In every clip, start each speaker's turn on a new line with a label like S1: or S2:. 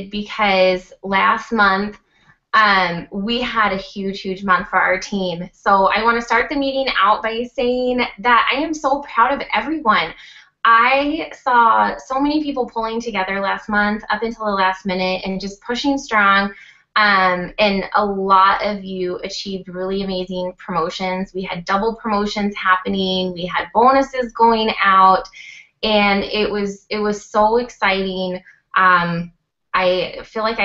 S1: because last month we had a huge month for our team. So I want to start the meeting out by saying that I am so proud of everyone. I saw so many people pulling together last month up until the last minute and just pushing strong. And a lot of you achieved really amazing promotions. We had double promotions happening. We had bonuses going out, and it was so exciting. I feel like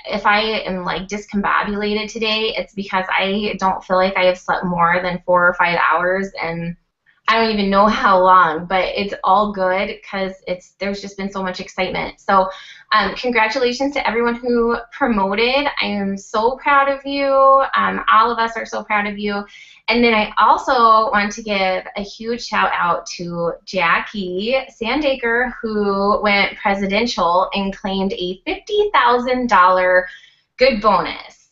S1: if I am like discombobulated today, it's because I don't feel like I have slept more than 4 or 5 hours, and I don't even know how long, but it's all good because there's just been so much excitement. So congratulations to everyone who promoted. I am so proud of you. All of us are so proud of you. And then I also want to give a huge shout out to Jackie Sandaker, who went presidential and claimed a $50,000 good bonus.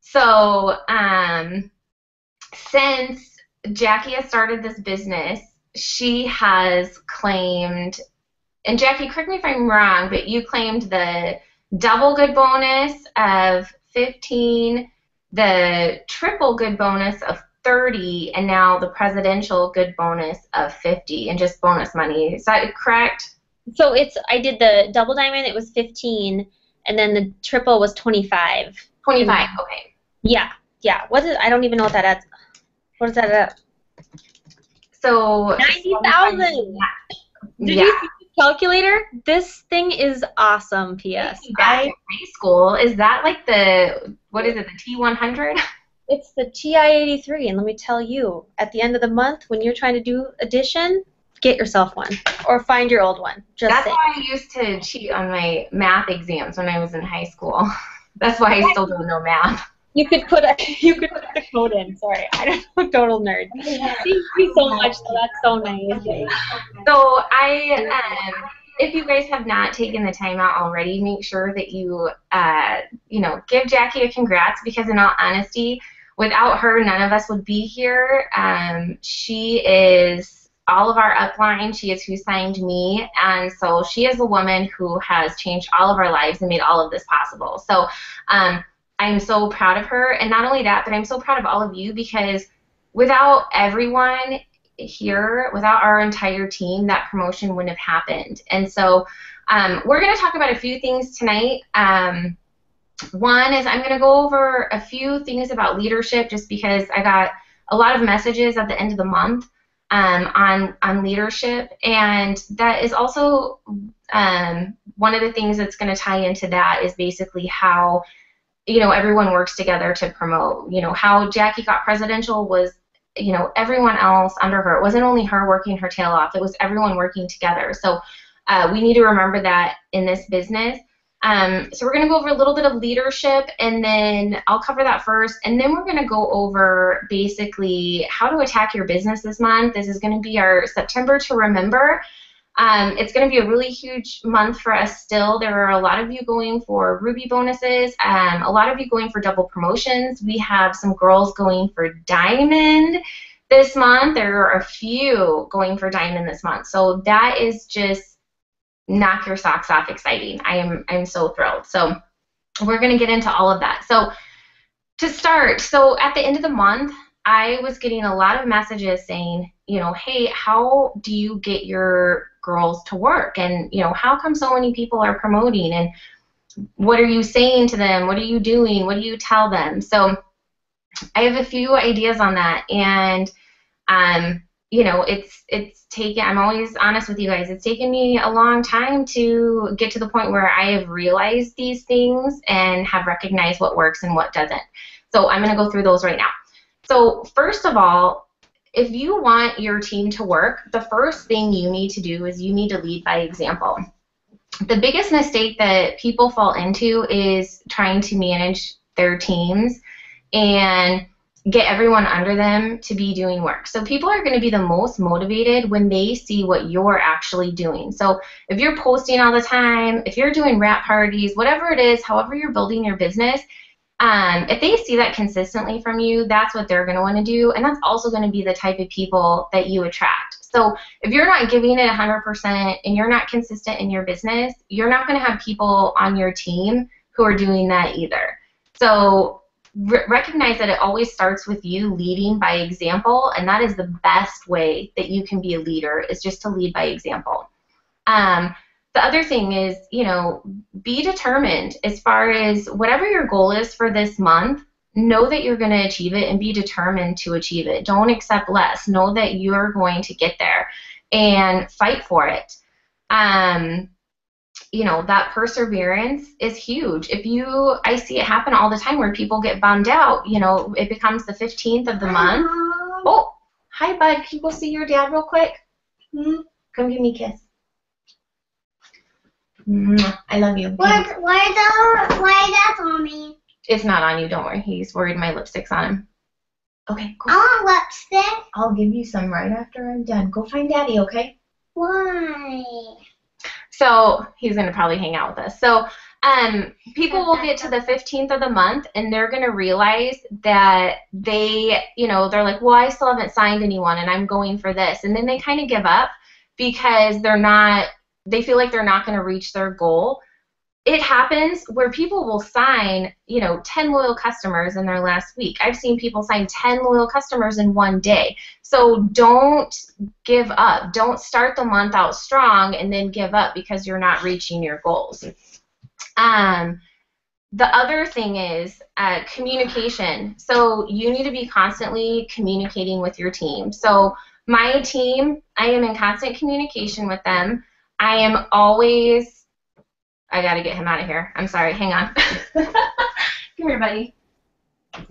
S1: So since Jackie has started this business, she has claimed, and Jackie, correct me if I'm wrong, but you claimed the double good bonus of 15, the triple good bonus of 30, and now the presidential good bonus of 50, and just bonus money. Is that correct?
S2: So I did the double diamond, it was 15, and then the triple was 25.
S1: 25, okay.
S2: Yeah. I don't even know what that adds. What does that add up?
S1: So
S2: 90,000. Did you see the calculator? This thing is awesome, P.S.
S1: Back in high school, is that like what is it, the T100?
S2: It's the TI-83, and let me tell you, at the end of the month, when you're trying to do addition, get yourself one, or find your old one.
S1: That's why I used to cheat on my math exams when I was in high school. That's why I still don't know math.
S2: You could put the code in. Sorry, I don't know, total nerd. Thank you so much. That's so nice.
S1: So if you guys have not taken the time out already, make sure that you give Jackie a congrats, because in all honesty, without her, none of us would be here. She is all of our upline. She is who signed me, and so she is a woman who has changed all of our lives and made all of this possible. So I'm so proud of her, and not only that, but I'm so proud of all of you, because without everyone here, without our entire team, that promotion wouldn't have happened. And so we're going to talk about a few things tonight. One is I'm going to go over a few things about leadership, just because I got a lot of messages at the end of the month on leadership, and that is also one of the things that's going to tie into that is basically how everyone works together to promote. How Jackie got presidential was, everyone else under her. It wasn't only her working her tail off. It was everyone working together. So we need to remember that in this business. So we're going to go over a little bit of leadership, and then I'll cover that first, and then we're going to go over basically how to attack your business this month. This is going to be our September to Remember. It's going to be a really huge month for us still. There are a lot of you going for Ruby bonuses, a lot of you going for double promotions. We have some girls going for Diamond this month. There are a few going for Diamond this month. So that is just knock your socks off exciting. I'm so thrilled. So we're going to get into all of that. So to start, so at the end of the month, I was getting a lot of messages saying, hey, how do you get your girls to work? And, how come so many people are promoting? And what are you saying to them? What are you doing? What do you tell them? So I have a few ideas on that. And, it's taken, I'm always honest with you guys, it's taken me a long time to get to the point where I have realized these things and have recognized what works and what doesn't. So I'm going to go through those right now. So first of all, if you want your team to work, the first thing you need to do is you need to lead by example. The biggest mistake that people fall into is trying to manage their teams and get everyone under them to be doing work. So people are going to be the most motivated when they see what you're actually doing. So if you're posting all the time, if you're doing wrap parties, whatever it is, however you're building your business, if they see that consistently from you, that's what they're going to want to do, and that's also going to be the type of people that you attract. So if you're not giving it 100% and you're not consistent in your business, you're not going to have people on your team who are doing that either. So recognize that it always starts with you leading by example, and that is the best way that you can be a leader, is just to lead by example. The other thing is, be determined as far as whatever your goal is for this month. Know that you're going to achieve it and be determined to achieve it. Don't accept less. Know that you're going to get there and fight for it. That perseverance is huge. I see it happen all the time where people get bummed out. It becomes the 15th of the month. Oh, hi, bud. Can you go see your dad real quick? Come give me a kiss. I love you.
S3: Why is that on me?
S1: It's not on you. Don't worry. He's worried my lipstick's on him. Okay, go.
S3: I want lipstick.
S1: I'll give you some right after I'm done. Go find Daddy, okay?
S3: Why?
S1: So he's going to probably hang out with us. So people will get to the 15th of the month, and they're going to realize that they're like, well, I still haven't signed anyone, and I'm going for this. And then they kind of give up because they feel like they're not going to reach their goal. It happens where people will sign, 10 loyal customers in their last week. I've seen people sign 10 loyal customers in one day. So don't give up. Don't start the month out strong and then give up because you're not reaching your goals. The other thing is communication. So you need to be constantly communicating with your team. So my team, I am in constant communication with them. I am always... I got to get him out of here. I'm sorry. Hang on. Come here, buddy.
S2: Okay,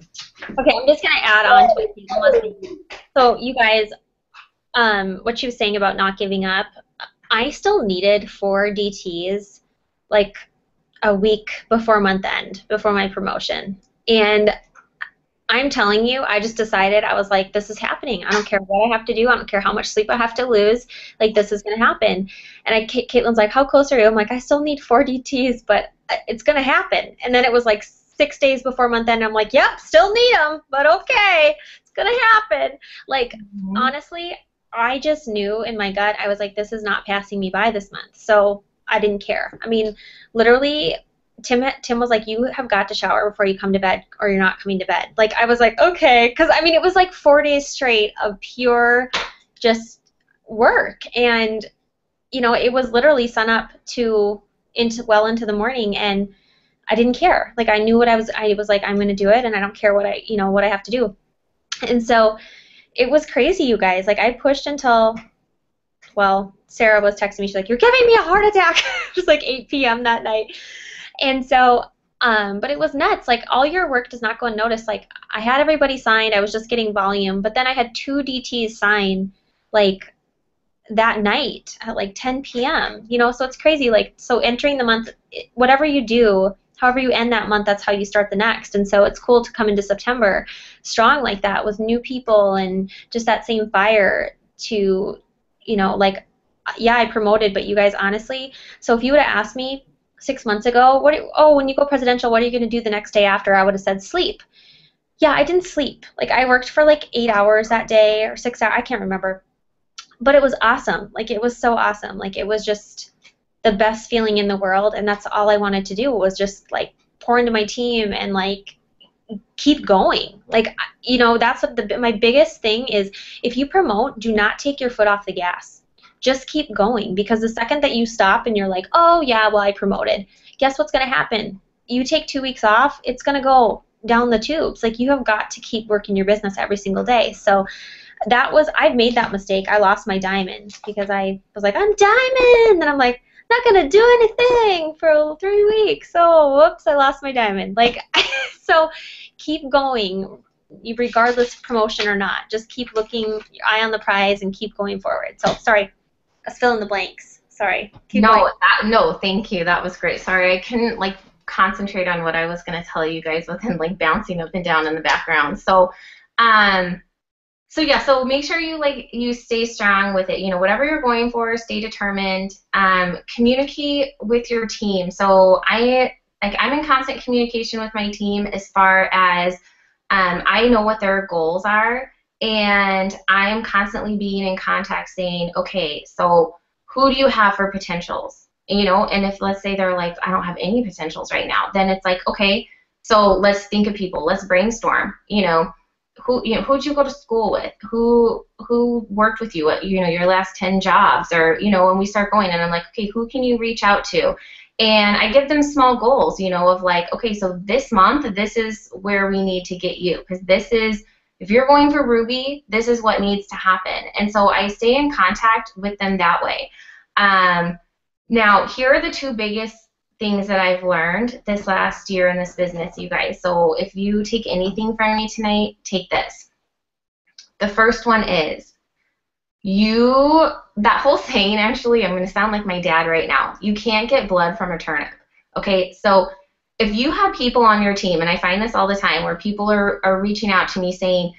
S2: I'm just going to add on to it. So you guys, what she was saying about not giving up, I still needed 4 DTs like a week before month end, before my promotion. And I'm telling you, I just decided, I was like, this is happening. I don't care what I have to do. I don't care how much sleep I have to lose. Like, this is going to happen. And Caitlin's like, how close are you? I'm like, I still need 4 DTs, but it's going to happen. And then it was like 6 days before month end. I'm like, yep, still need them, but okay, it's going to happen. Like, honestly, I just knew in my gut, I was like, this is not passing me by this month. So I didn't care. I mean, literally, Tim was like, you have got to shower before you come to bed or you're not coming to bed. Like, I was like, okay. Because, I mean, it was like 4 days straight of pure just work. And, it was literally sun up well into the morning. And I didn't care. Like, I knew I was like, I'm going to do it. And I don't care what I have to do. And so it was crazy, you guys. Like, I pushed until, well, Sarah was texting me. She's like, you're giving me a heart attack. It was like 8 p.m. that night. And so, but it was nuts. Like, all your work does not go unnoticed. Like, I had everybody signed. I was just getting volume. But then I had 2 DTs sign, like, that night at, like, 10 p.m. So it's crazy. Like, so entering the month, whatever you do, however you end that month, that's how you start the next. And so it's cool to come into September strong like that with new people and just that same fire to, like, yeah, I promoted, but you guys, honestly, so if you would have asked me 6 months ago, when you go presidential, what are you going to do the next day after? I would have said sleep. Yeah, I didn't sleep. Like, I worked for like 8 hours that day or 6 hours. I can't remember. But it was awesome. Like, it was so awesome. Like, it was just the best feeling in the world. And that's all I wanted to do was just, like, pour into my team and, like, keep going. Like, that's what my biggest thing is. If you promote, do not take your foot off the gas. Just keep going, because the second that you stop and you're like, oh, yeah, well, I promoted, guess what's going to happen? You take 2 weeks off, it's going to go down the tubes. Like, you have got to keep working your business every single day. So I've made that mistake. I lost my diamond because I was like, I'm diamond. And I'm like, not going to do anything for 3 weeks. So, whoops, I lost my diamond. Like, so keep going, regardless of promotion or not. Just keep looking, your eye on the prize, and keep going forward. So, sorry. Let's fill in the blanks. Sorry.
S1: No, thank you. That was great. Sorry, I couldn't concentrate on what I was going to tell you guys with him bouncing up and down in the background. So, so make sure you stay strong with it. Whatever you're going for, stay determined. Communicate with your team. So I'm in constant communication with my team as far as I know what their goals are. And I'm constantly being in contact saying, okay, so who do you have for potentials? You know, and if let's say they're like, I don't have any potentials right now, then it's like, okay, so let's think of people, let's brainstorm, who'd you go to school with? Who worked with you at, your last 10 jobs? Or, when we start going, and I'm like, okay, who can you reach out to? And I give them small goals, of like, okay, so this month, this is where we need to get you. Because if you're going for Ruby, this is what needs to happen. And so I stay in contact with them that way. Now, here are the two biggest things that I've learned this last year in this business, you guys. So if you take anything from me tonight, take this. The first one is that whole saying, actually, I'm going to sound like my dad right now. You can't get blood from a turnip. Okay, so if you have people on your team, and I find this all the time where people are reaching out to me saying,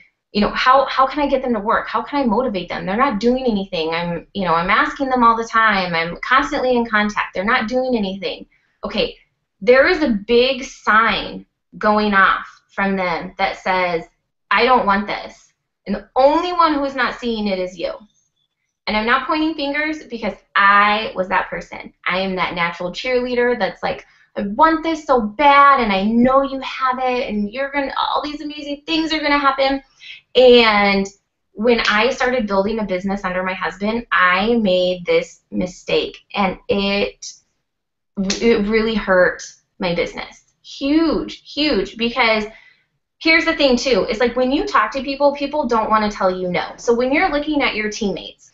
S1: how can I get them to work? How can I motivate them? They're not doing anything. I'm asking them all the time. I'm constantly in contact. They're not doing anything. Okay, there is a big sign going off from them that says, I don't want this. And the only one who is not seeing it is you. And I'm not pointing fingers because I was that person. I am that natural cheerleader that's like, I want this so bad, and I know you have it, and all these amazing things are gonna happen. And when I started building a business under my husband, I made this mistake, and it really hurt my business. Huge, because here's the thing too, is like when you talk to people, people don't want to tell you no. So when you're looking at your teammates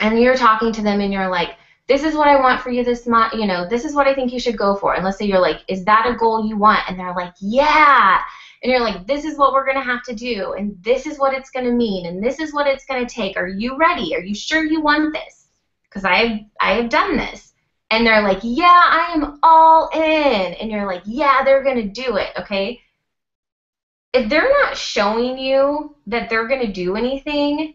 S1: and you're talking to them and you're like, this is what I want for you this month, this is what I think you should go for. And let's say you're like, is that a goal you want? And they're like, yeah. And you're like, this is what we're going to have to do, and this is what it's going to mean, and this is what it's going to take. Are you ready? Are you sure you want this? Because I have done this. And they're like, yeah, I am all in. And you're like, yeah, they're going to do it, okay? If they're not showing you that they're going to do anything,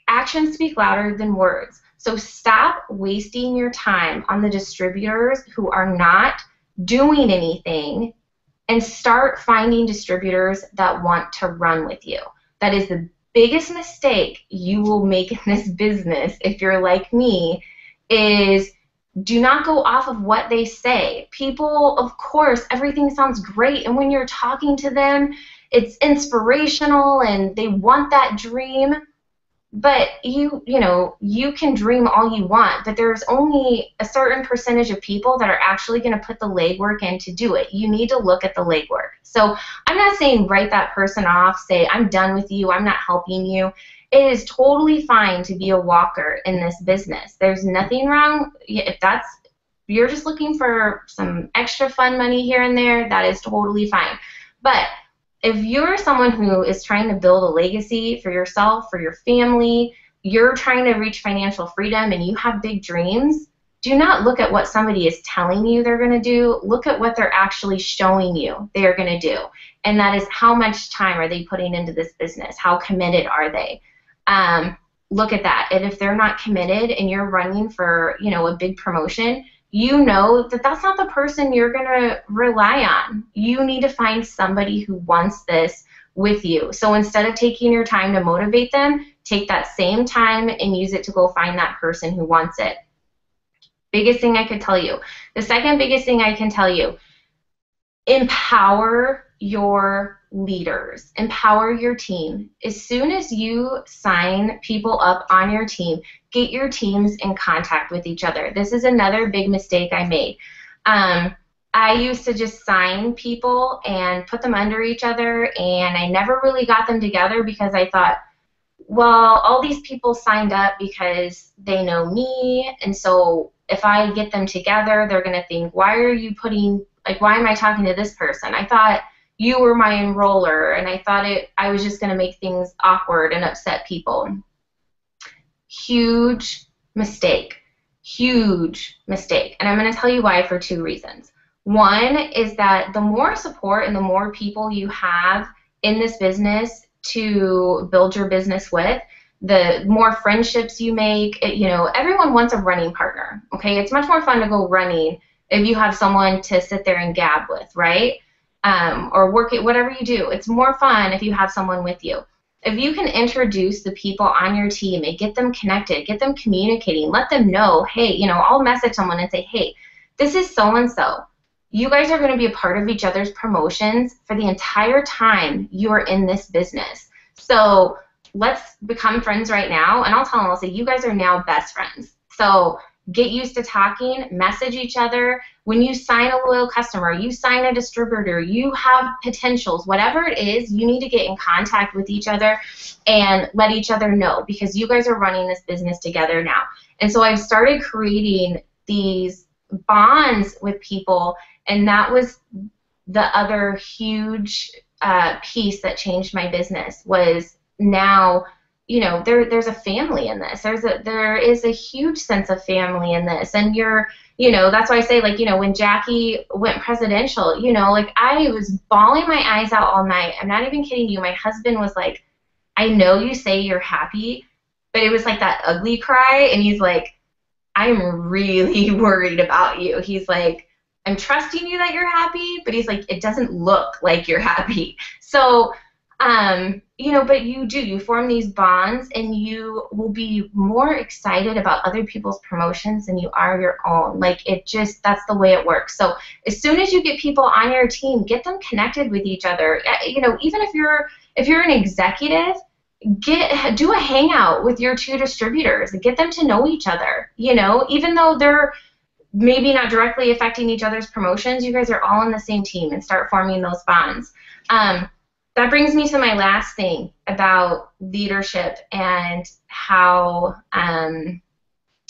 S1: actions speak louder than words. So stop wasting your time on the distributors who are not doing anything, and start finding distributors that want to run with you. That is the biggest mistake you will make in this business if you're like me, is do not go off of what they say. People, of course, everything sounds great, and when you're talking to them, it's inspirational and they want that dream. But you can dream all you want, but there's only a certain percentage of people that are actually going to put the legwork in to do it. You need to look at the legwork. So I'm not saying write that person off, say I'm done with you, I'm not helping you. It is totally fine to be a walker in this business. There's nothing wrong. If you're just looking for some extra fun money here and there, that is totally fine. But if you're someone who is trying to build a legacy for yourself, for your family, you're trying to reach financial freedom and you have big dreams, do not look at what somebody is telling you they're going to do. Look at what they're actually showing you they're going to do. And that is, how much time are they putting into this business? How committed are they? Look at that. And if they're not committed and you're running for, a big promotion, you know that that's not the person you're going to rely on. You need to find somebody who wants this with you. So instead of taking your time to motivate them, take that same time and use it to go find that person who wants it. Biggest thing I could tell you. The second biggest thing I can tell you, empower your leaders. Empower your team. As soon as you sign people up on your team, get your teams in contact with each other. This is another big mistake I made. I used to just sign people and put them under each other, and I never really got them together because I thought, well, all these people signed up because they know me, and so if I get them together, they're going to think, why am I talking to this person? I thought you were my enroller, and I thought I was just going to make things awkward and upset people. Huge mistake. Huge mistake. And I'm going to tell you why for two reasons. One is that the more support and the more people you have in this business to build your business with, the more friendships you make. Everyone wants a running partner, okay? It's much more fun to go running if you have someone to sit there and gab with, right? Or work it, whatever you do. It's more fun if you have someone with you. if you can introduce the people on your team and get them connected, get them communicating, let them know, hey, you know, I'll message someone and say, hey, this is so-and-so. You guys are going to be a part of each other's promotions for the entire time you are in this business. So let's become friends right now. And I'll tell them, I'll say, you guys are now best friends. So get used to talking, message each other. When you sign a loyal customer, you sign a distributor, you have potentials, whatever it is, you need to get in contact with each other and let each other know, because you guys are running this business together now. And so I've started creating these bonds with people, and that was the other huge piece that changed my business. Was now, you know, there's a family in this. There is a huge sense of family in this, and you know, that's why I say, like, you know, when Jackie went presidential, you know, like, I was bawling my eyes out all night. I'm not even kidding you. My husband was like, I know you say you're happy, but it was like that ugly cry, and he's like, I'm really worried about you. He's like, I'm trusting you that you're happy, but he's like, it doesn't look like you're happy. So, you know, but you form these bonds, and you will be more excited about other people's promotions than you are your own. Like, that's the way it works. So as soon as you get people on your team, get them connected with each other. You know, even if you're an executive, do a hangout with your 2 distributors and get them to know each other. You know, even though they're maybe not directly affecting each other's promotions, you guys are all on the same team, and start forming those bonds. That brings me to my last thing about leadership and how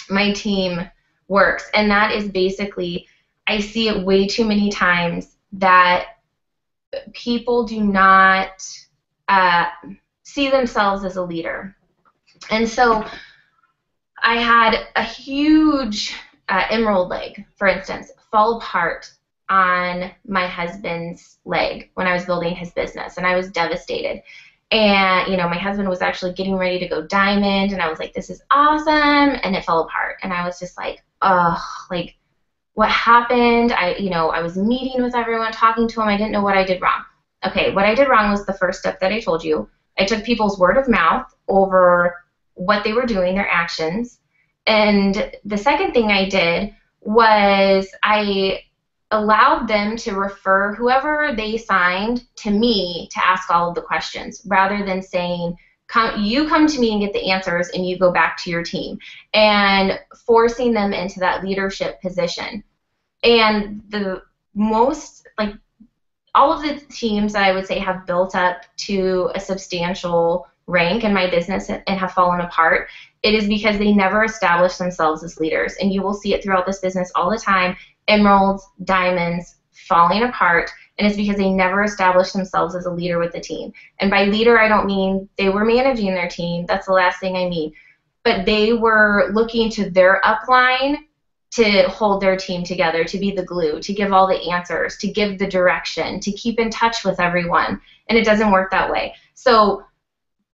S1: my team works, and that is basically, I see it way too many times that people do not see themselves as a leader. And so I had a huge emerald leg, for instance, fall apart on my husband's leg when I was building his business, and I was devastated. And, you know, my husband was actually getting ready to go diamond, and I was like, this is awesome, and it fell apart. And I was just like, ugh, like, what happened? I was meeting with everyone, talking to them. I didn't know what I did wrong. Okay, what I did wrong was the first step that I told you. I took people's word of mouth over what they were doing, their actions. And the second thing I did was I allowed them to refer whoever they signed to me to ask all of the questions, rather than saying, you come to me and get the answers and you go back to your team, and forcing them into that leadership position. And the most, like, all of the teams that I would say have built up to a substantial rank in my business and have fallen apart, it is because they never established themselves as leaders. And you will see it throughout this business all the time, emeralds, diamonds, falling apart, and it's because they never established themselves as a leader with the team. And by leader, I don't mean they were managing their team. That's the last thing I mean. But they were looking to their upline to hold their team together, to be the glue, to give all the answers, to give the direction, to keep in touch with everyone. And it doesn't work that way. So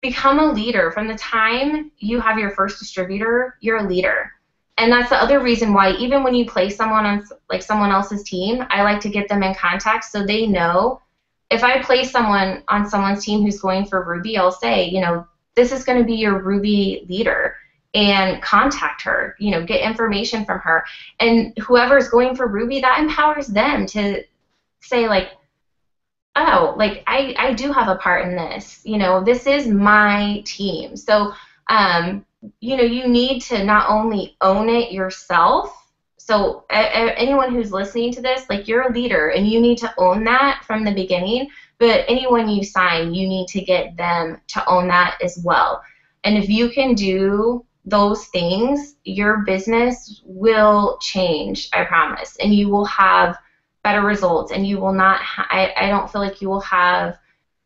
S1: become a leader. From the time you have your first distributor, you're a leader. And that's the other reason why, even when you place someone on, like, someone else's team, I like to get them in contact so they know. If I place someone on someone's team who's going for Ruby, I'll say, you know, this is going to be your Ruby leader, and contact her, you know, get information from her. And whoever's going for Ruby, that empowers them to say, like, oh, like, I do have a part in this. You know, this is my team. So, you know, you need to not only own it yourself. So anyone who's listening to this, like, you're a leader, and you need to own that from the beginning. But anyone you sign, you need to get them to own that as well. And if you can do those things, your business will change, I promise. And you will have better results, and you will not, I don't feel like you will have,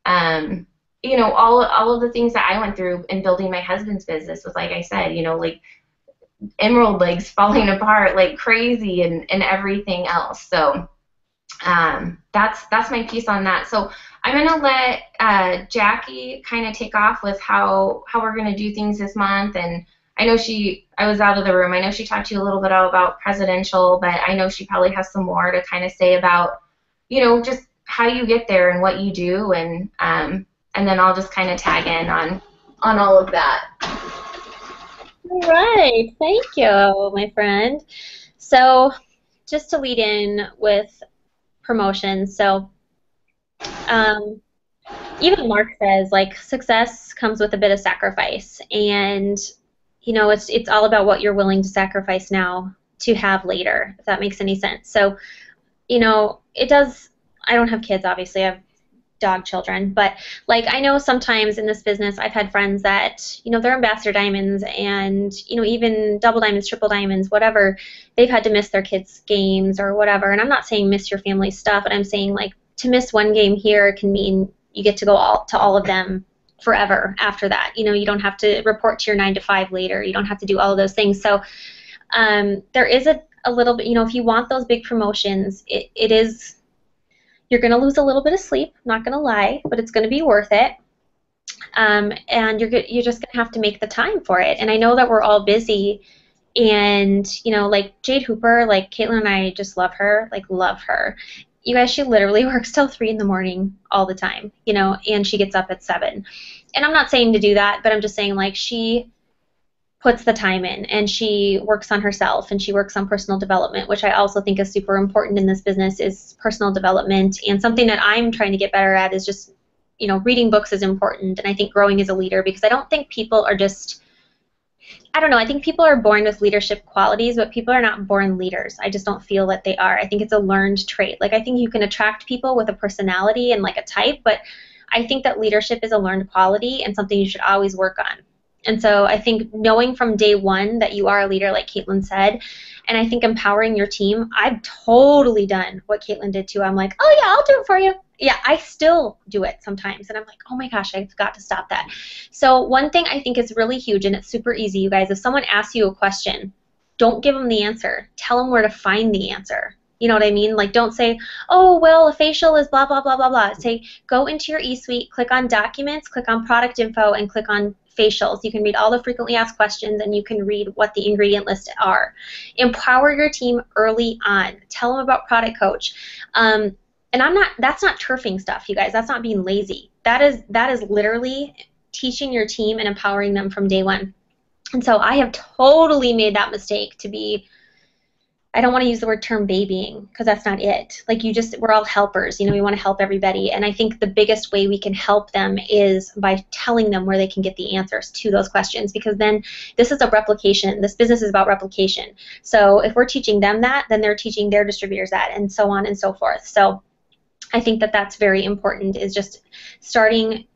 S1: you know, all of the things that I went through in building my husband's business was, like I said, you know, like, emerald legs falling apart like crazy, and everything else. So that's my piece on that. So I'm going to let Jackie kind of take off with how we're going to do things this month. And I know I was out of the room. I know she talked to you a little bit about presidential, but I know she probably has some more to kind of say about, you know, just how you get there and what you do. And and then I'll just kind of tag in on all of that.
S2: All right, thank you, my friend. So just to lead in with promotions, so even Mark says, like, success comes with a bit of sacrifice, and it's all about what you're willing to sacrifice now to have later, if that makes any sense. So it does. I don't have kids, obviously. I have dog children, but like I know sometimes in this business I've had friends that they're ambassador diamonds, and even double diamonds, triple diamonds, whatever, they've had to miss their kids' games or whatever. And I'm not saying miss your family stuff, but I'm saying, like, to miss one game here can mean you get to go to all of them forever after that. You don't have to report to your 9 to 5 later. You don't have to do all of those things. So there is a little bit, if you want those big promotions, it is, you're going to lose a little bit of sleep, not going to lie, but it's going to be worth it. And you're just going to have to make the time for it. And I know that we're all busy, and like Jade Hooper, like Caitlin and I just love her. You guys, she literally works till 3 in the morning all the time, and she gets up at 7. And I'm not saying to do that, but I'm just saying, like, she puts the time in, and she works on herself, and she works on personal development, which I also think is super important in this business, is personal development. And something that I'm trying to get better at is just, reading books is important, and I think growing as a leader, because I don't think people are just, I don't know, I think people are born with leadership qualities, but people are not born leaders. I just don't feel that they are. I think it's a learned trait. Like, I think you can attract people with a personality and like a type, but I think that leadership is a learned quality and something you should always work on. And so I think knowing from day one that you are a leader, like Caitlin said, and I think empowering your team, I've totally done what Caitlin did too. I'm like, oh yeah, I'll do it for you. Yeah, I still do it sometimes. And I'm like, oh my gosh, I've got to stop that. So one thing I think is really huge, and it's super easy, you guys, if someone asks you a question, don't give them the answer. Tell them where to find the answer. You know what I mean? Like, don't say, oh, well, a facial is blah, blah, blah, blah, blah. Say, go into your eSuite, click on documents, click on product info, and click on facials. You can read all the frequently asked questions, and you can read what the ingredient lists are. Empower your team early on. Tell them about Product Coach. And that's not turfing stuff, you guys. That's not being lazy. That is literally teaching your team and empowering them from day one. And so I have totally made that mistake to be, I don't want to use the word term babying, because that's not it. Like, we're all helpers. We want to help everybody. And I think the biggest way we can help them is by telling them where they can get the answers to those questions, because then this is a replication. This business is about replication. So if we're teaching them that, then they're teaching their distributors that, and so on and so forth. So I think that that's very important, is just starting,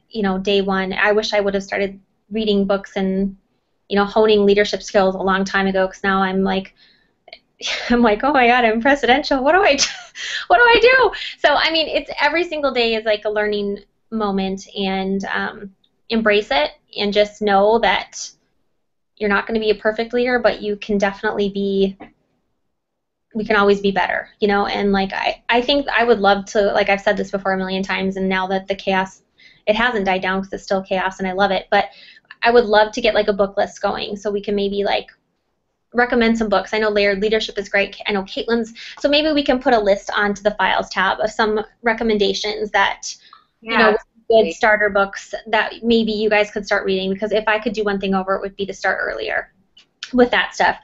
S2: day one. I wish I would have started reading books and, honing leadership skills a long time ago, because now I'm like, oh my God, I'm presidential. What do I do? What do I do? So, I mean, it's every single day is like a learning moment, and embrace it, and just know that you're not going to be a perfect leader, but you can definitely we can always be better, and like, I think I would love to, like I've said this before a million times, and now that the chaos, it hasn't died down because it's still chaos and I love it, but I would love to get like a book list going so we can maybe like recommend some books. I know Layered Leadership is great. I know Caitlin's. So maybe we can put a list onto the files tab of some recommendations that, good starter books that maybe you guys could start reading, because if I could do one thing over, it would be to start earlier with that stuff.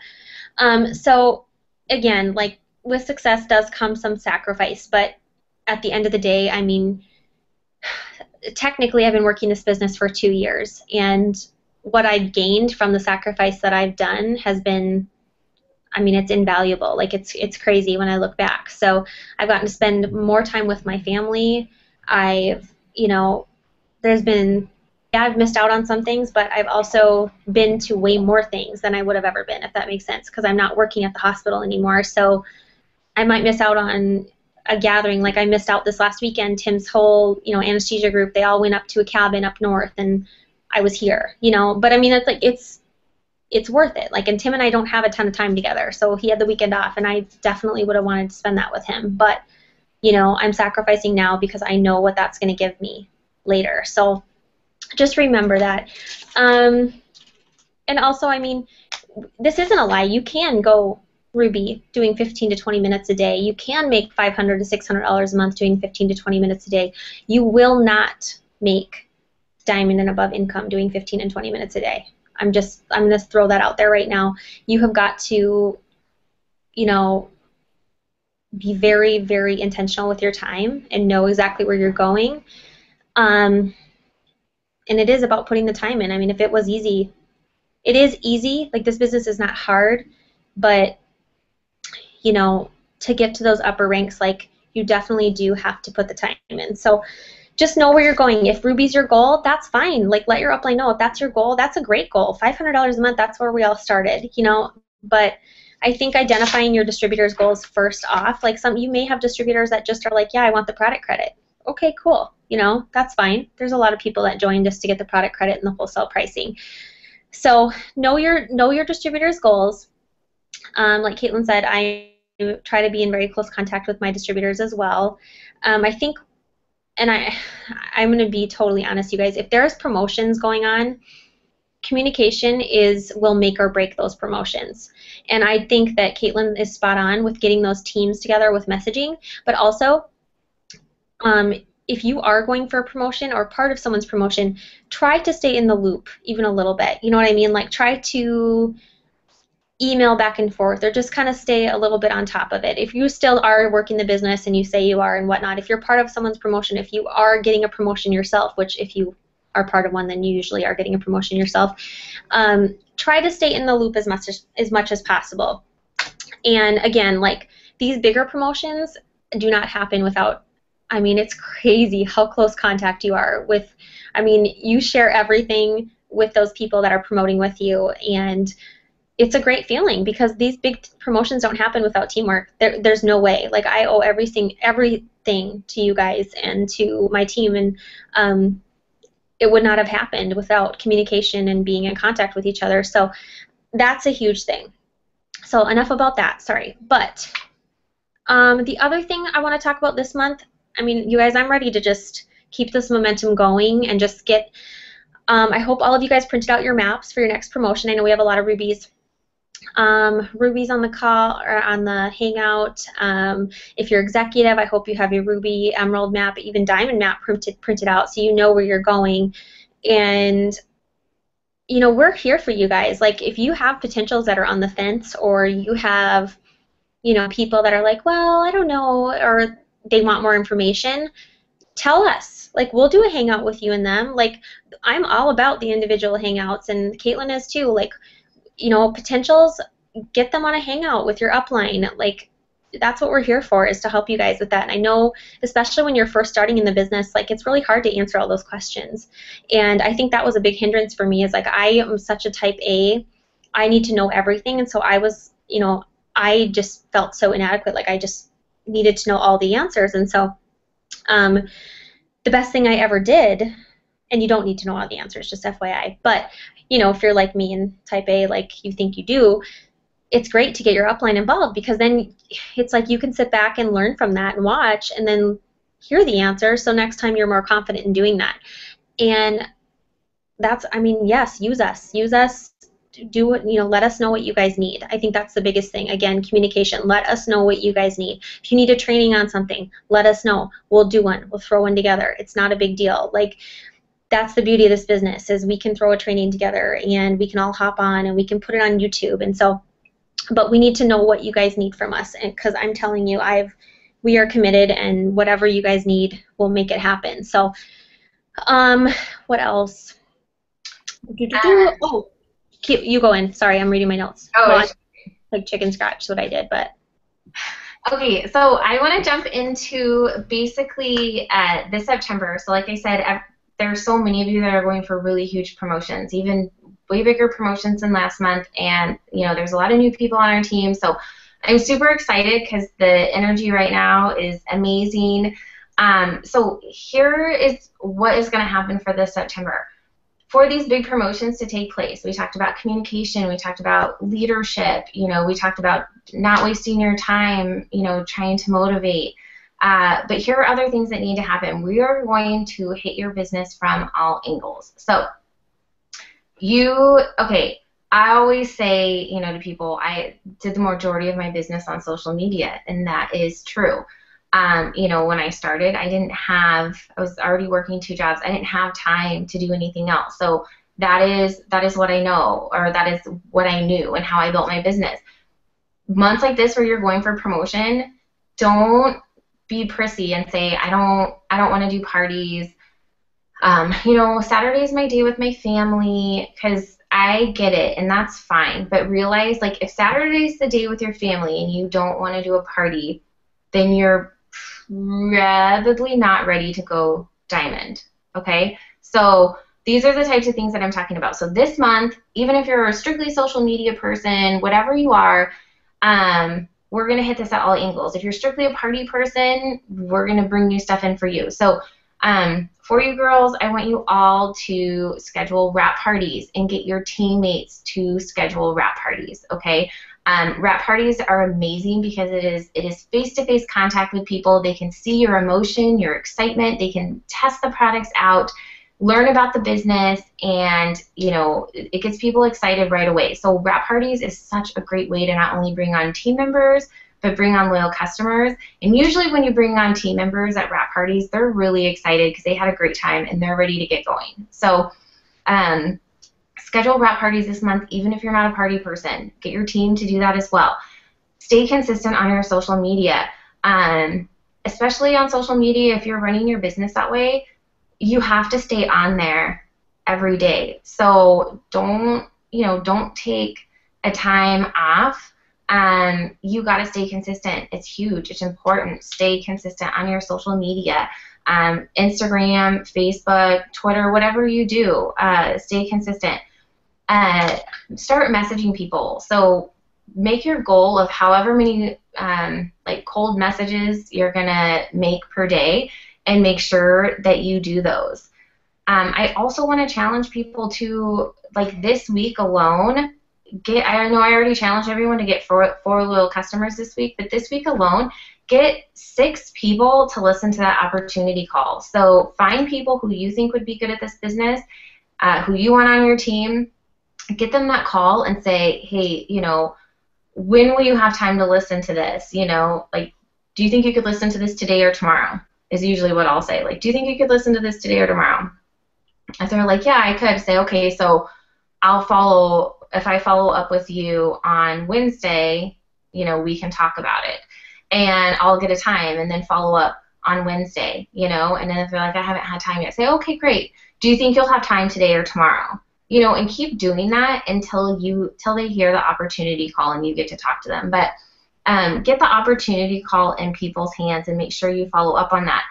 S2: So again, like, with success does come some sacrifice, but at the end of the day, I mean, technically I've been working this business for 2 years, and what I've gained from the sacrifice that I've done has been, I mean, it's invaluable. Like, it's crazy when I look back. So I've gotten to spend more time with my family. I've I've missed out on some things, but I've also been to way more things than I would have ever been, if that makes sense, because I'm not working at the hospital anymore. So I might miss out on a gathering. Like, I missed out this last weekend. Tim's whole, anesthesia group, they all went up to a cabin up north, and I was here, But I mean, it's like, it's worth it. Like, and Tim and I don't have a ton of time together, so he had the weekend off, and I definitely would have wanted to spend that with him. But, I'm sacrificing now because I know what that's going to give me later. So just remember that. And also, I mean, this isn't a lie. You can go, Ruby, doing 15 to 20 minutes a day. You can make $500 to $600 a month doing 15 to 20 minutes a day. You will not make diamond and above income doing 15 and 20 minutes a day. I'm going to throw that out there right now. You have got to, you know, be very, very intentional with your time and know exactly where you're going. And it is about putting the time in. I mean, if it was easy, it is easy. Like, this business is not hard, but, you know, to get to those upper ranks, like, you definitely do have to put the time in. So just know where you're going. If Ruby's your goal, that's fine. Like, let your upline know if that's your goal. That's a great goal. $500 a month, that's where we all started, you know. But I think identifying your distributors' goals first off, like, you may have distributors that just are like, yeah, I want the product credit. Okay, cool. You know, that's fine. There's a lot of people that join just to get the product credit and the wholesale pricing. So know your distributors' goals. Like Caitlin said, I try to be in very close contact with my distributors as well. I think, and I'm going to be totally honest, you guys, if there's promotions going on, communication will make or break those promotions. And I think that Caitlin is spot on with getting those teams together with messaging, but also if you are going for a promotion or part of someone's promotion, try to stay in the loop even a little bit. You know what I mean? Like, try to email back and forth, or just kind of stay a little bit on top of it. If you still are working the business and you say you are and whatnot, if you're part of someone's promotion, if you are getting a promotion yourself, which if you are part of one, then you usually are getting a promotion yourself, try to stay in the loop as much as possible. And again, like, these bigger promotions do not happen without, I mean, it's crazy how close contact you are with, I mean, you share everything with those people that are promoting with you, and it's a great feeling because these big promotions don't happen without teamwork. There's no way. Like, I owe everything to you guys and to my team, and it would not have happened without communication and being in contact with each other. So that's a huge thing. So enough about that, sorry. But the other thing I want to talk about this month, I mean, you guys, I'm ready to just keep this momentum going and just get, I hope all of you guys printed out your maps for your next promotion. I know we have a lot of rubies. Rubies on the call or on the hangout. If you're executive, I hope you have your ruby, emerald map, even diamond map printed out so you know where you're going. And, you know, we're here for you guys. Like, if you have potentials that are on the fence, or you have, you know, people that are like, well, I don't know, or they want more information, tell us. Like, we'll do a hangout with you and them. Like, I'm all about the individual hangouts, and Caitlin is too. Like, you know, potentials, get them on a hangout with your upline. Like, that's what we're here for, is to help you guys with that. And I know, especially when you're first starting in the business, like, it's really hard to answer all those questions. And I think that was a big hindrance for me, is like, I am such a type A. I need to know everything. And so I was, you know, I just felt so inadequate. Like, I just needed to know all the answers. And so the best thing I ever did, and you don't need to know all the answers, just FYI, but, you know, if you're like me and type A, like you think you do, it's great to get your upline involved, because then it's like you can sit back and learn from that and watch and then hear the answer, so next time you're more confident in doing that. And that's, I mean, yes, use us, do what, you know, let us know what you guys need. I think that's the biggest thing. Again, communication. Let us know what you guys need. If you need a training on something, let us know. We'll do one. We'll throw one together. It's not a big deal. Like, that's the beauty of this business, is we can throw a training together and we can all hop on and we can put it on YouTube. And so, but we need to know what you guys need from us, and because I'm telling you, we are committed, and whatever you guys need, we'll make it happen. So, what else? Oh, you go in. Sorry, I'm reading my notes.
S1: Oh,
S2: like chicken scratch is what I did, but.
S1: Okay, so I want to jump into basically this September. So like I said, there's so many of you that are going for really huge promotions, even way bigger promotions than last month, and you know, there's a lot of new people on our team, so I'm super excited because the energy right now is amazing. So here is what is going to happen for this September. For these big promotions to take place, we talked about communication, we talked about leadership, you know, we talked about not wasting your time, you know, trying to motivate. But here are other things that need to happen. We are going to hit your business from all angles. So I always say, you know, to people, I did the majority of my business on social media, and that is true. You know, when I started, I was already working 2 jobs. I didn't have time to do anything else. So that is what I know, or that is what I knew and how I built my business. Months like this where you're going for promotion, don't be prissy and say, I don't want to do parties. You know, Saturday is my day with my family, because I get it, and that's fine. But realize, like, if Saturday's the day with your family and you don't want to do a party, then you're probably not ready to go diamond, okay? So these are the types of things that I'm talking about. So this month, even if you're a strictly social media person, whatever you are, we're going to hit this at all angles. If you're strictly a party person, we're going to bring new stuff in for you. So for you girls, I want you all to schedule wrap parties and get your teammates to schedule wrap parties, okay? Wrap parties are amazing because it is face-to-face contact with people. They can see your emotion, your excitement. They can test the products out, learn about the business, and, you know, it gets people excited right away. So wrap parties is such a great way to not only bring on team members, but bring on loyal customers. And usually when you bring on team members at wrap parties, they're really excited because they had a great time and they're ready to get going. So schedule wrap parties this month, even if you're not a party person. Get your team to do that as well. Stay consistent on your social media. Especially on social media, if you're running your business that way, you have to stay on there every day. So don't take a time off. You got to stay consistent. It's huge. It's important. Stay consistent on your social media. Instagram, Facebook, Twitter, whatever you do, stay consistent. Start messaging people. So make your goal of however many like cold messages you're going to make per day, and make sure that you do those. I also want to challenge people to, like, this week alone, I know I already challenged everyone to get four loyal customers this week, but this week alone, get 6 people to listen to that opportunity call. So find people who you think would be good at this business, who you want on your team, get them that call and say, hey, you know, when will you have time to listen to this? You know, like, do you think you could listen to this today or tomorrow? Is usually what I'll say. Like, do you think you could listen to this today or tomorrow? If they're like, yeah, I could, say, okay, so if I follow up with you on Wednesday, you know, we can talk about it. And I'll get a time and then follow up on Wednesday, you know, and then if they're like, I haven't had time yet, say, okay, great. Do you think you'll have time today or tomorrow? You know, and keep doing that until they hear the opportunity call and you get to talk to them. But get the opportunity call in people's hands and make sure you follow up on that.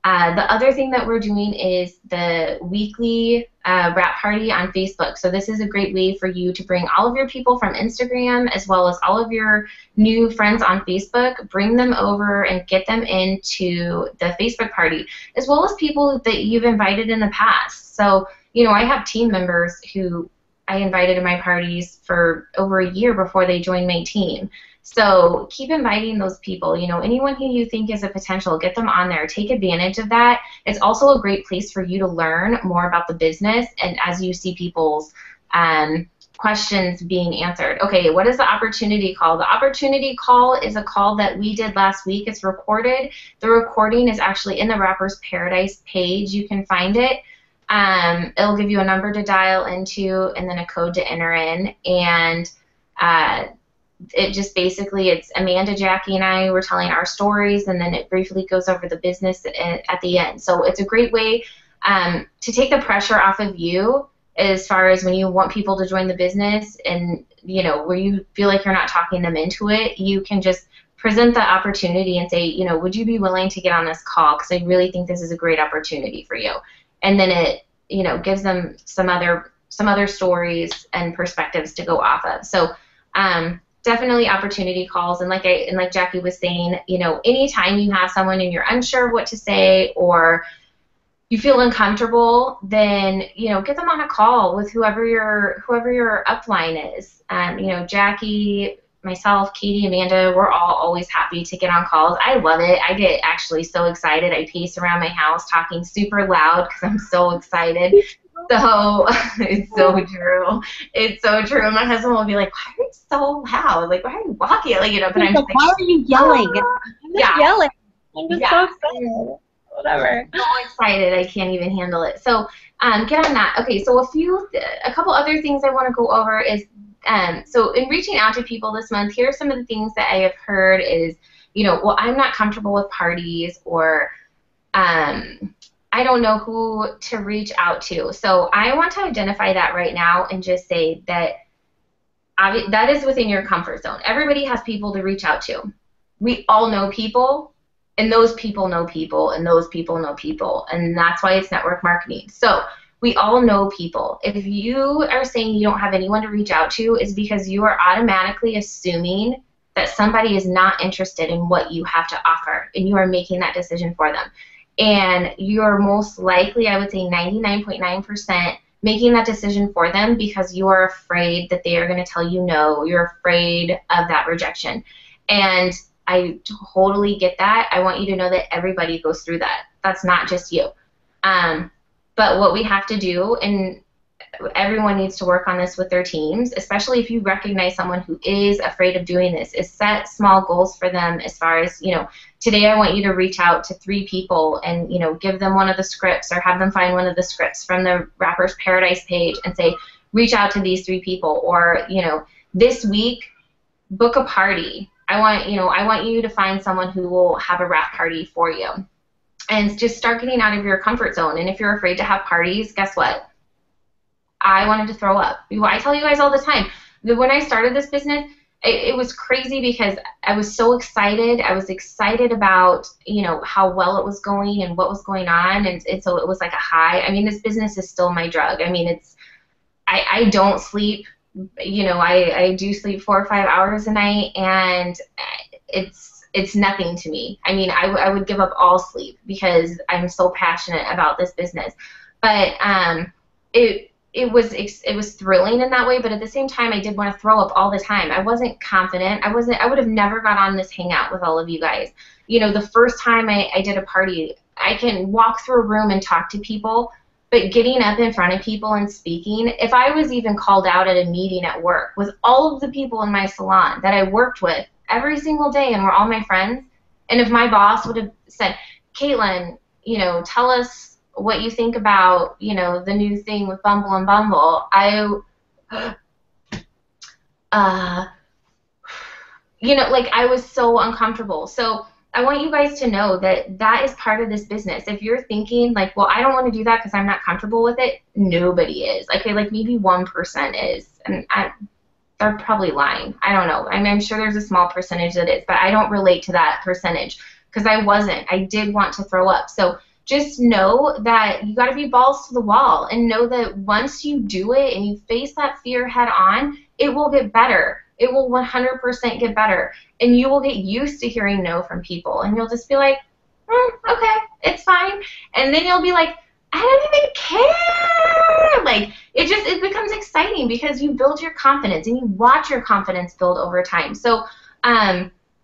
S1: The other thing that we're doing is the weekly wrap party on Facebook. So this is a great way for you to bring all of your people from Instagram as well as all of your new friends on Facebook, bring them over and get them into the Facebook party, as well as people that you've invited in the past. So, you know, I have team members who I invited to my parties for over a year before they joined my team. So keep inviting those people. You know, anyone who you think is a potential, get them on there. Take advantage of that. It's also a great place for you to learn more about the business, and as you see people's questions being answered. Okay, what is the opportunity call? The opportunity call is a call that we did last week. It's recorded. The recording is actually in the Rappers Paradise page. You can find it. It'll give you a number to dial into and then a code to enter in, and it just basically, it's Amanda, Jackie, and I were telling our stories, and then it briefly goes over the business at the end. So it's a great way to take the pressure off of you as far as when you want people to join the business, and, you know, where you feel like you're not talking them into it, you can just present the opportunity and say, you know, would you be willing to get on this call? Because I really think this is a great opportunity for you. And then it, you know, gives them some other stories and perspectives to go off of. So definitely opportunity calls, and like Jackie was saying, you know, anytime you have someone and you're unsure of what to say or you feel uncomfortable, then, you know, get them on a call with whoever your upline is. You know, Jackie, myself, Katie, Amanda, we're all always happy to get on calls. I love it. I get actually so excited. I pace around my house talking super loud because I'm so excited. So it's so true. It's so true. And my husband will be like, why are you so loud? Like, why are you walking? Like, you know, but I'm
S2: like, why are you yelling? I'm not yelling. I'm just so
S1: Yeah.
S2: excited. Whatever.
S1: So excited, I can't even handle it. So get on that. Okay, so a couple other things I want to go over is, so in reaching out to people this month, here are some of the things that I have heard is, well, I'm not comfortable with parties, or I don't know who to reach out to. So I want to identify that right now and just say that that is within your comfort zone. Everybody has people to reach out to. We all know people, and those people know people, and those people know people, and that's why it's network marketing. So we all know people. If you are saying you don't have anyone to reach out to, is because you are automatically assuming that somebody is not interested in what you have to offer, and you are making that decision for them. And you're most likely, I would say 99.9%, making that decision for them because you are afraid that they are going to tell you no. You're afraid of that rejection. And I totally get that. I want you to know that everybody goes through that. That's not just you. But what we have to do, and everyone needs to work on this with their teams, especially if you recognize someone who is afraid of doing this, is set small goals for them as far as, today I want you to reach out to 3 people and, give them one of the scripts or have them find one of the scripts from the Rapper's Paradise page and say, reach out to these 3 people. Or, this week, book a party. I want you to find someone who will have a rap party for you. And just start getting out of your comfort zone. And if you're afraid to have parties, guess what? I wanted to throw up. I tell you guys all the time that when I started this business, it was crazy because I was so excited. I was excited about, how well it was going and what was going on. And so it was like a high. I mean, this business is still my drug. I mean, I don't sleep. I do sleep 4 or 5 hours a night, and it's nothing to me. I mean, I would give up all sleep because I'm so passionate about this business. But it was thrilling in that way, but at the same time, I did want to throw up all the time. I wasn't confident. I would have never got on this hangout with all of you guys. The first time I did a party, I can walk through a room and talk to people, but getting up in front of people and speaking, if I was even called out at a meeting at work with all of the people in my salon that I worked with every single day and were all my friends, and if my boss would have said, Caitlin, tell us what you think about, the new thing with Bumble and Bumble, I was so uncomfortable. So I want you guys to know that that is part of this business. If you're thinking like, well, I don't want to do that because I'm not comfortable with it, nobody is. Okay, like maybe 1% is, and they're probably lying. I don't know. I'm sure there's a small percentage that is, but I don't relate to that percentage because I wasn't. I did want to throw up. So just know that you got to be balls to the wall and know that once you do it and you face that fear head on, it will get better. It will 100% get better. And you will get used to hearing no from people. And you'll just be like, okay, it's fine. And then you'll be like, I don't even care. Like, it becomes exciting because you build your confidence and you watch your confidence build over time. So,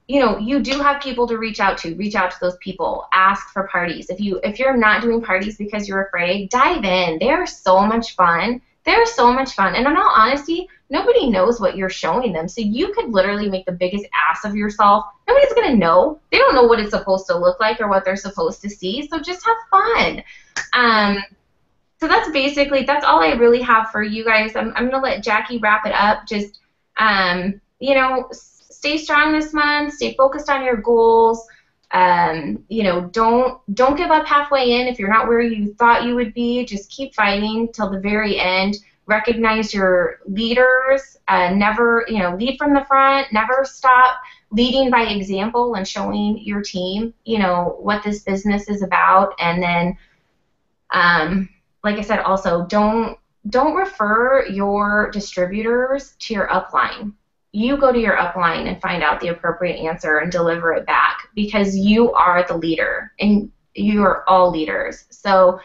S1: you do have people to reach out to. Reach out to those people. Ask for parties. If you're not doing parties because you're afraid, dive in. They are so much fun. They're so much fun. And in all honesty, nobody knows what you're showing them. So you could literally make the biggest ass of yourself. Nobody's going to know. They don't know what it's supposed to look like or what they're supposed to see. So just have fun. So that's all I really have for you guys. I'm going to let Jackie wrap it up. Just, stay strong this month. Stay focused on your goals. Don't give up halfway in if you're not where you thought you would be. Just keep fighting till the very end. Recognize your leaders. Never, lead from the front. Never stop leading by example and showing your team, what this business is about. And then, like I said, also don't refer your distributors to your upline. You go to your upline and find out the appropriate answer and deliver it back because you are the leader and you are all leaders. So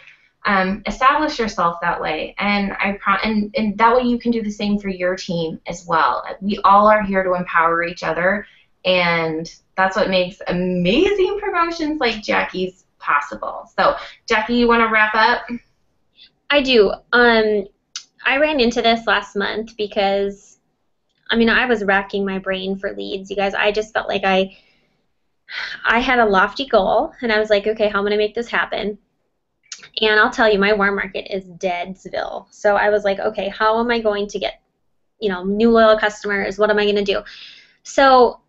S1: establish yourself that way, and and that way you can do the same for your team as well. We all are here to empower each other, and that's what makes amazing promotions like Jackie's possible. So, Jackie, you want to wrap up?
S2: I do. I ran into this last month because I was racking my brain for leads, you guys. I just felt like I I had a lofty goal, and I was like, okay, how am I going to make this happen? And I'll tell you, my warm market is Deadsville. So I was like, okay, how am I going to get, new loyal customers? What am I going to do? So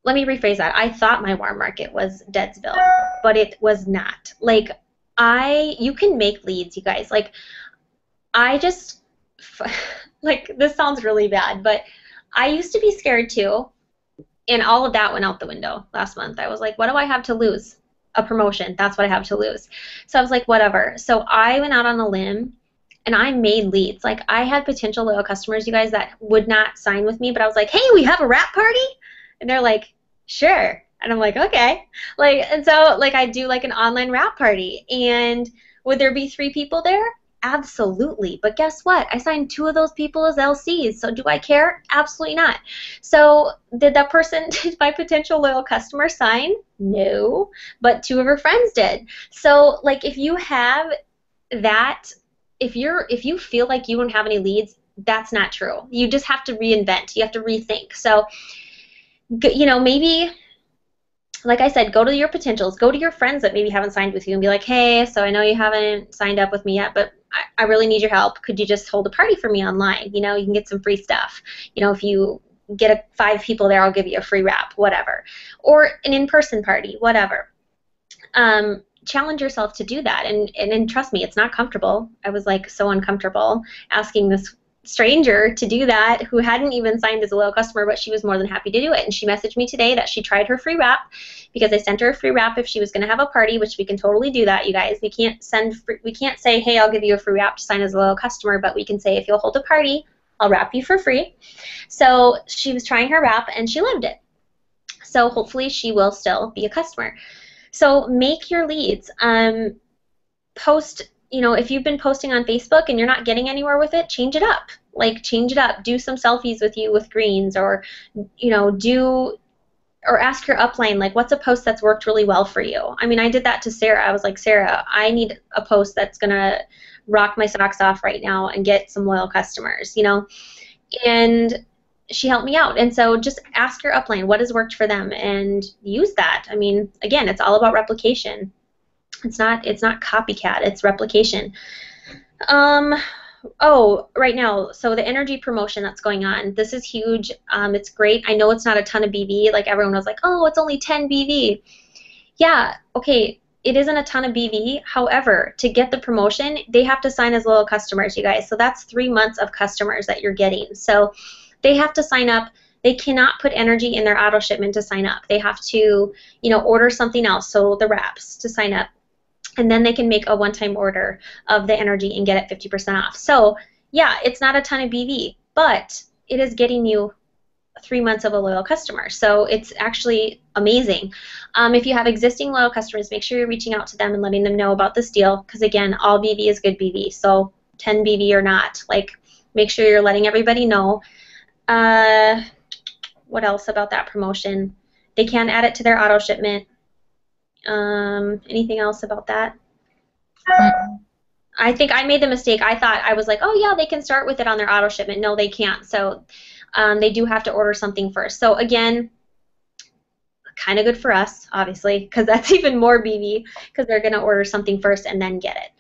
S2: let me rephrase that. I thought my warm market was Deadsville, but it was not. Like, you can make leads, you guys. Like, I just, like, this sounds really bad, but I used to be scared too, and all of that went out the window last month. I was like, what do I have to lose? A promotion. That's what I have to lose. So I was like, whatever. So I went out on a limb, and I made leads. Like, I had potential loyal customers, you guys, that would not sign with me, but I was like, hey, we have a wrap party? And they're like, sure. And I'm like, okay. Like, and so, like, I do, like, an online wrap party. And would there be 3 people there? Absolutely. But guess what? I signed 2 of those people as LCs. So do I care? Absolutely not. So did my potential loyal customer sign? No. But 2 of her friends did. So, like, if you have that, if you feel like you don't have any leads, that's not true. You just have to reinvent. You have to rethink. So, maybe, like I said, go to your potentials. Go to your friends that maybe haven't signed with you and be like, hey, so I know you haven't signed up with me yet, but I really need your help. Could you just hold a party for me online? You can get some free stuff. If you get 5 people there, I'll give you a free wrap, whatever. Or an in-person party, whatever. Challenge yourself to do that. And trust me, it's not comfortable. I was like so uncomfortable asking this stranger to do that who hadn't even signed as a loyal customer, but she was more than happy to do it. And she messaged me today that she tried her free wrap because I sent her a free wrap if she was going to have a party, which we can totally do that, you guys. We can't say, hey, I'll give you a free wrap to sign as a loyal customer, but we can say, if you'll hold a party, I'll wrap you for free. So she was trying her wrap and she loved it. So hopefully she will still be a customer. So make your leads. Post, if you've been posting on Facebook and you're not getting anywhere with it, change it up. Like, change it up. Do some selfies with you with greens, or, or ask your upline, like, what's a post that's worked really well for you? I mean, I did that to Sarah. I was like, Sarah, I need a post that's going to rock my socks off right now and get some loyal customers, And she helped me out. And so just ask your upline what has worked for them and use that. I mean, again, it's all about replication. It's not copycat, it's replication. Right now, so the energy promotion that's going on, this is huge. It's great. I know it's not a ton of BV. Like, everyone was like, oh, it's only 10 BV. Yeah, okay, it isn't a ton of BV. However, to get the promotion, they have to sign as loyal customers, you guys. So that's 3 months of customers that you're getting. So they have to sign up. They cannot put energy in their auto shipment to sign up. They have to, order something else, so the wraps, to sign up. And then they can make a one-time order of the energy and get it 50% off. So, yeah, it's not a ton of BV, but it is getting you 3 months of a loyal customer. So it's actually amazing. If you have existing loyal customers, make sure you're reaching out to them and letting them know about this deal, because, again, all BV is good BV. So 10 BV or not, like, make sure you're letting everybody know. What else about that promotion? They can add it to their auto shipment. Anything else about that? I think I made the mistake. I was like, oh yeah, they can start with it on their auto shipment. No, they can't. So they do have to order something first. So again, kind of good for us, obviously, because that's even more BV, because they're going to order something first and then get it.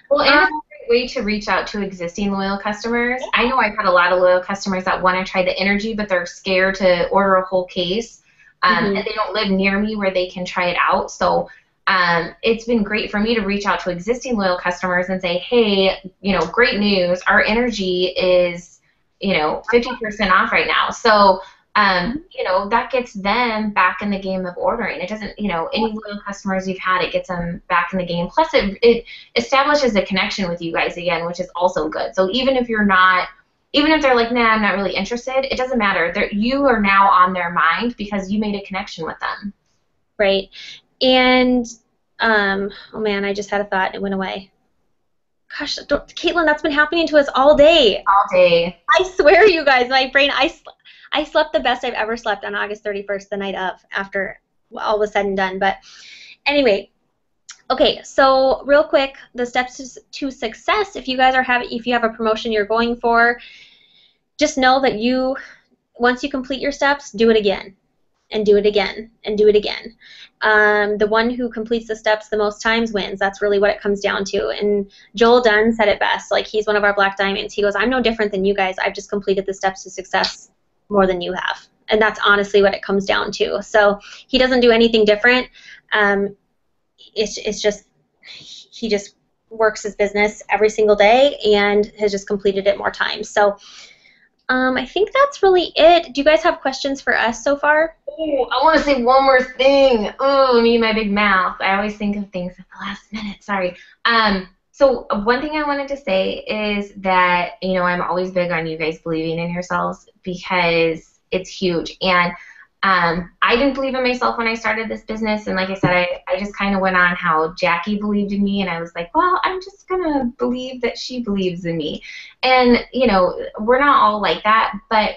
S1: Well, and it's a great way to reach out to existing loyal customers. I know I've had a lot of loyal customers that want to try the energy, but they're scared to order a whole case. And they don't live near me where they can try it out. So it's been great for me to reach out to existing loyal customers and say, hey, great news. Our energy is, 50% off right now. So, that gets them back in the game of ordering. It doesn't, any loyal customers you've had, it gets them back in the game. Plus, it establishes a connection with you guys again, which is also good. So even if they're like, nah, I'm not really interested, it doesn't matter. You are now on their mind because you made a connection with them.
S2: Right. And, oh man, I just had a thought and it went away. Gosh, Caitlin, that's been happening to us all day.
S1: All day.
S2: I swear, you guys, my brain, I slept the best I've ever slept on August 31st, the night of, after all was said and done. But anyway, okay, so real quick, the steps to success. If you have a promotion you're going for, just know that once you complete your steps, do it again. and do it again and do it again. The one who completes the steps the most times wins. That's really what it comes down to. And Joel Dunn said it best. Like, he's one of our Black Diamonds. He goes, I'm no different than you guys. I've just completed the steps to success more than you have. And that's honestly what it comes down to. So he doesn't do anything different. It's just, he just works his business every single day and has just completed it more times. So I think that's really it. Do you guys have questions for us so far?
S1: Oh, I want to say one more thing. Oh, me and my big mouth. I always think of things at the last minute. Sorry. So one thing I wanted to say is that, I'm always big on you guys believing in yourselves because it's huge. And I didn't believe in myself when I started this business, and like I said, I just kind of went on how Jackie believed in me, and I was like, well, I'm just going to believe that she believes in me. And, we're not all like that, but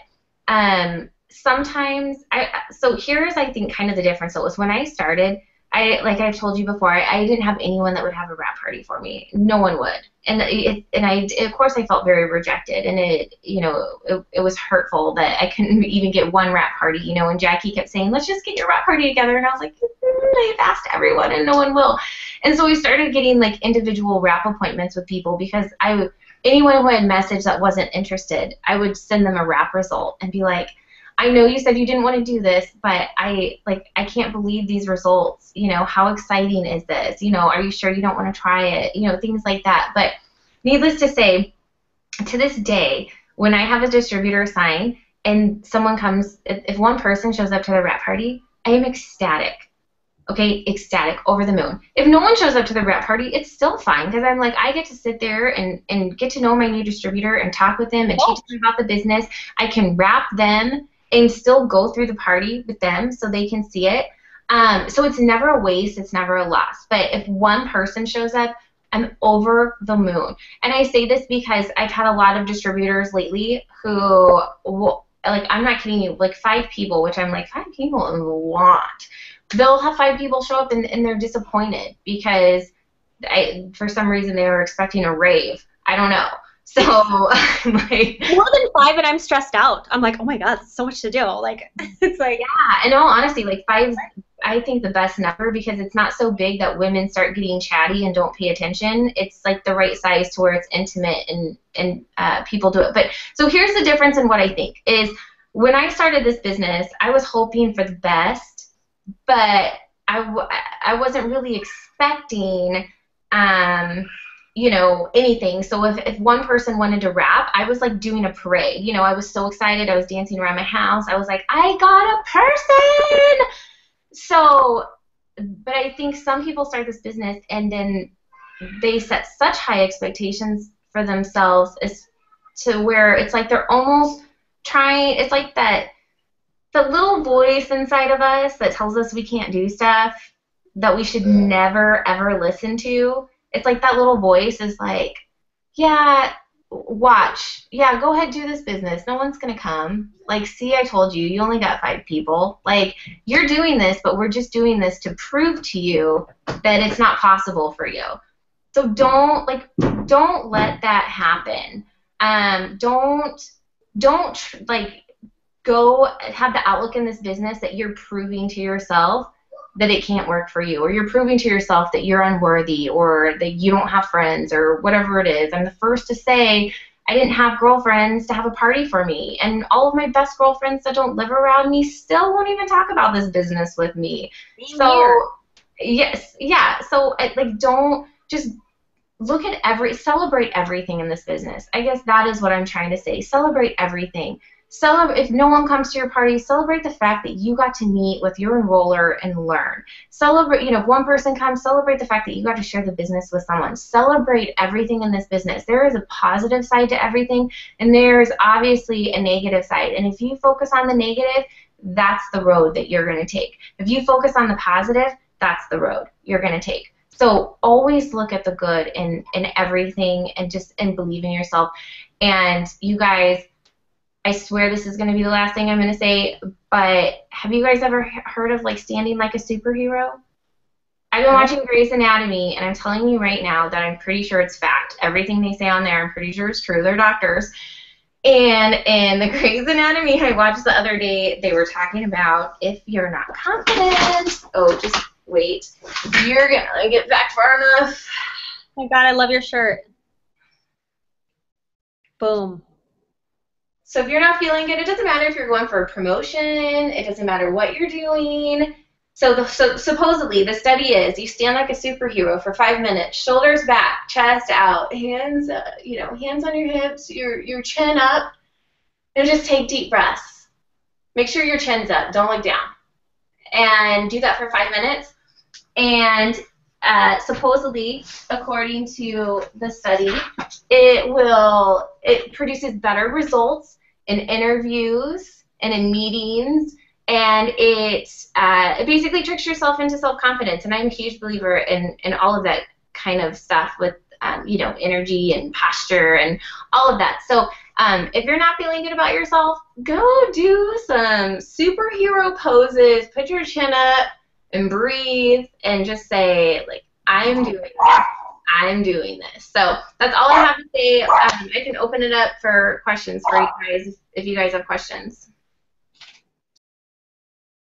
S1: sometimes, so here's, I think, kind of the difference. So it was when I started, like I've told you before, I didn't have anyone that would have a wrap party for me. No one would. And of course, I felt very rejected, and it was hurtful that I couldn't even get one wrap party, and Jackie kept saying, let's just get your wrap party together, and I was like, I've asked everyone, and no one will. And so we started getting, like, individual wrap appointments with people because anyone who had messaged that wasn't interested, I would send them a wrap result and be like, I know you said you didn't want to do this, but I can't believe these results. How exciting is this? Are you sure you don't want to try it? Things like that. But needless to say, to this day, when I have a distributor sign and someone comes, if one person shows up to the wrap party, I am ecstatic. Okay, ecstatic, over the moon. If no one shows up to the wrap party, it's still fine because I'm like, I get to sit there and get to know my new distributor and talk with them and teach them about the business. I can wrap them and still go through the party with them so they can see it. So it's never a waste, it's never a loss. But if one person shows up, I'm over the moon. And I say this because I've had a lot of distributors lately who, I'm not kidding you, 5 people, which I'm like, 5 people is a lot. They'll have 5 people show up and they're disappointed because for some reason they were expecting a rave. I don't know. So, like,
S2: more than 5, and I'm stressed out. I'm like, oh my God, that's so much to do. It's like,
S1: yeah. In all honesty, 5 is, I think, the best number because it's not so big that women start getting chatty and don't pay attention. It's like the right size to where it's intimate and people do it. But so here's the difference in what I think is when I started this business, I was hoping for the best, but I wasn't really expecting. Anything. So if one person wanted to rap, I was like doing a parade. I was so excited. I was dancing around my house. I was like, I got a person. So, but I think some people start this business and then they set such high expectations for themselves as to where it's like they're almost trying, it's like the little voice inside of us that tells us we can't do stuff that we should never, ever listen to. It's like that little voice is like, yeah, watch. Yeah, go ahead, do this business. No one's going to come. See, I told you, you only got 5 people. You're doing this, but we're just doing this to prove to you that it's not possible for you. So don't let that happen. Don't go have the outlook in this business that you're proving to yourself that it can't work for you, or you're proving to yourself that you're unworthy, or that you don't have friends, or whatever it is. I'm the first to say I didn't have girlfriends to have a party for me, and all of my best girlfriends that don't live around me still won't even talk about this business with me. Yes, yeah. So don't just look at celebrate everything in this business. I guess that is what I'm trying to say. Celebrate everything. If no one comes to your party, celebrate the fact that you got to meet with your enroller and learn. Celebrate, if one person comes, celebrate the fact that you got to share the business with someone. Celebrate everything in this business. There is a positive side to everything, and there's obviously a negative side. And if you focus on the negative, that's the road that you're going to take. If you focus on the positive, that's the road you're going to take. So always look at the good in everything and believe in yourself. And you guys, I swear this is going to be the last thing I'm going to say, but have you guys ever heard of standing like a superhero? I've been watching Grey's Anatomy, and I'm telling you right now that I'm pretty sure it's fact. Everything they say on there, I'm pretty sure it's true. They're doctors. And in the Grey's Anatomy I watched the other day, they were talking about if you're not confident. Oh, just wait. You're gonna get back far enough.
S2: Oh my God, I love your shirt. Boom.
S1: So if you're not feeling good, it doesn't matter if you're going for a promotion. It doesn't matter what you're doing. So supposedly the study is you stand like a superhero for 5 minutes, shoulders back, chest out, hands hands on your hips, your chin up, and just take deep breaths. Make sure your chin's up. Don't look down. And do that for 5 minutes. And supposedly, according to the study, it produces better results in interviews and in meetings, and it basically tricks yourself into self-confidence. And I'm a huge believer in all of that kind of stuff with energy and posture and all of that. So if you're not feeling good about yourself, go do some superhero poses, put your chin up, and breathe, and just say, like, I'm doing this. I'm doing this. So that's all I have to say. I can open it up for questions for you guys if you guys have questions.